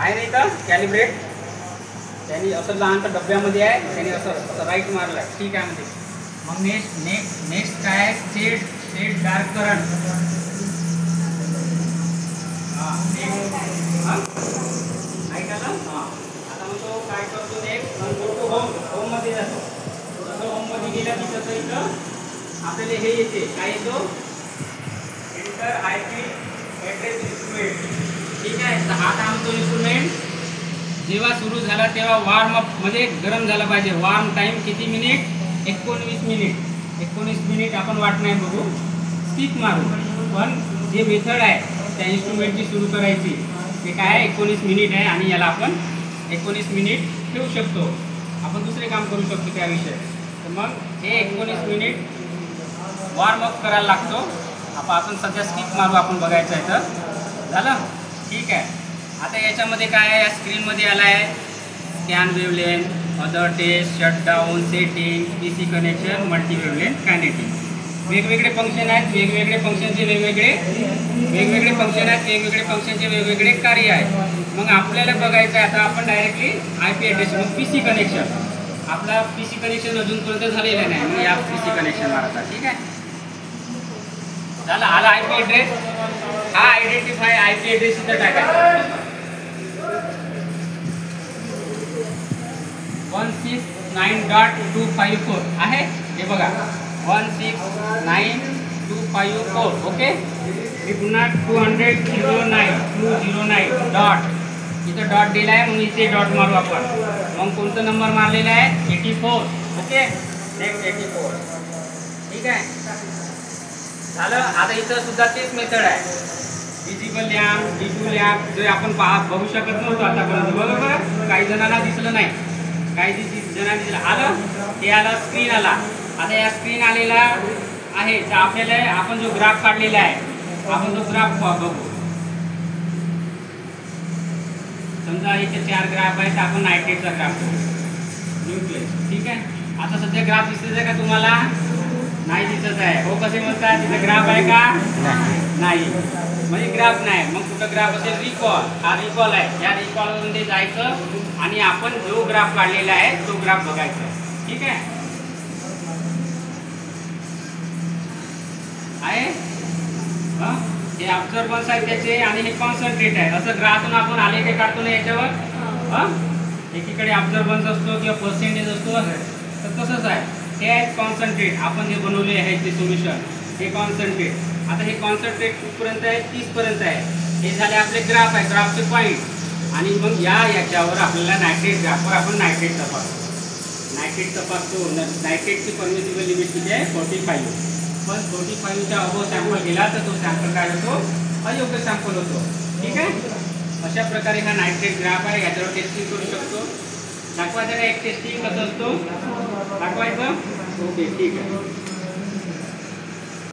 आहे नाही तर कॅलिब्रेट त्यांनी असं लहानसं डब्यामध्ये आहे, त्यांनी असं राईट मारलं आहे. ठीक आहे म्हणजे मग नेक्स्ट काय आहे, सेट डार्क करंट. राईट आलं. आता मग तो काय करतो, नेक्स्ट होममध्ये जातो. तसं होममध्ये गेला की तसं इथं आपल्याला हे येते, काय येतो, एंटर IP ॲड्रेस इन्स्ट्रुमेंट. ठीक आहे. तर हा आमचा इन्स्ट्रुमेंट जेव्हा सुरू झाला तेव्हा वॉर्म अप मध्ये गरम झाला पाहिजे. वॉर्म टाइम किती मिनिट, 19 मिनिट. 19 मिनिट आपण वाट नाही बघू, स्किप मारू. पण जे मेथड आहे त्या इन्स्ट्रुमेंटची सुरू करायची ते काय आहे, 19 मिनिट आहे आणि याला आपण 19 मिनिट ठेवू शकतो. आपण दुसरे काम करू शकतो त्याविषयी. तर मग हे 19 मिनिट वॉर्म अप करायला लागतो. आपण सध्या स्किप मारू, आपण बघायचं आहे तर झालं. ठीक आहे. आता याच्यामध्ये काय आहे, या स्क्रीनमध्ये आला आहे scan wavelength, other test, shutdown, setting, PC connection, multi wavelength, kinetic. वेगवेगळे फंक्शन आहेत, वेगवेगळे फंक्शनचे वेगवेगळे फंक्शन आहेत, वेगवेगळे फंक्शनचे वेगवेगळे कार्य आहेत. मग आपल्याला बघायचं आहे आता आपण डायरेक्टली IP ॲड्रेस, मग PC कनेक्शन. आपला PC कनेक्शन अजूनपर्यंत झालेलं नाही, मग या PC कनेक्शन मारता. ठीक आहे. झालं. आला IP ॲड्रेस. हा आयडेंटिफाय IP ॲड्रेस इथं टाकायचा. 169.254 आहे, हे बघा 169.254. ओके. मी पुन्हा 209 डॉट इथं डॉट दिला आहे, मग इथे डॉट मारू आपण. मग कोणता नंबर मारलेला आहे, 84. ओके. नेक्स्ट 84. ठीक आहे. झालं. आता इथं सुद्धा तेच मेथड आहे, विजिबल लॅम्प, D2 लॅम्प, जे आपण बघू शकत नव्हतो आतापर्यंत. बरोबर. काही जणांना दिसलं नाही, काही जणांना दिसलं. आलं. ते आलं, स्क्रीन आला. आता या स्क्रीन आलेला आहे तर आपल्याला आपण जो ग्राफ काढलेला आहे, आपण तो ग्राफ बघू. समजा इथे 4 ग्राफ आहेत, आपण नायट्रेटचा ग्राफ बघू, न्यूक्लियस. ठीक आहे. आता सध्या ग्राफ दिसत आहे का तुम्हाला? नाही दिसत आहे. हो, कसे म्हणतात, तिथे ग्राफ आहे का? नाही. म्हणजे ग्राफ नाही. मग कुठं ग्राफ असेल, रिकॉल. हा रिकॉल आहे. या रिकॉलमध्ये जायचं आणि आपण जो ग्राफ काढलेला आहे तो ग्राफ बघायचा. ठीक आहे. हे ऑब्झर्वन्स आहे त्याचे आणि हे कॉन्सन्ट्रेट आहे. असं ग्राफून आपण आलेखे काढतो ना याच्यावर. एकीकडे ऑब्झर्वन्स असतो किंवा पर्सेंटेज असतो, तर तसंच आहे. हे आहे कॉन्सन्ट्रेट. आपण जे बनवले आहे ते सोल्युशन, हे कॉन्सन्ट्रेट. आता हे कॉन्सन्ट्रेट कुठपर्यंत आहे, 30 पर्यंत आहे. हे झाले आपले ग्राफ आहे, ग्राफचे पॉईंट. आणि मग याच्यावर आपल्याला नायट्रेट ग्राफवर आपण नायट्रेट तपासतो. नायट्रेटची परमिसिबल लिमिट किती आहे, 45. पण 45च्या अबोव सॅम्पल गेला तर तो सॅम्पल काय होतो, अयोग्य सॅम्पल होतो. ठीक आहे. अशा प्रकारे हा नायट्रेट ग्राफ आहे, याच्यावर टेस्टिंग करू शकतो. दाखवायचं का एक टेस्टिंग कसं असतो, दाखवायचं. ओके. ठीक आहे.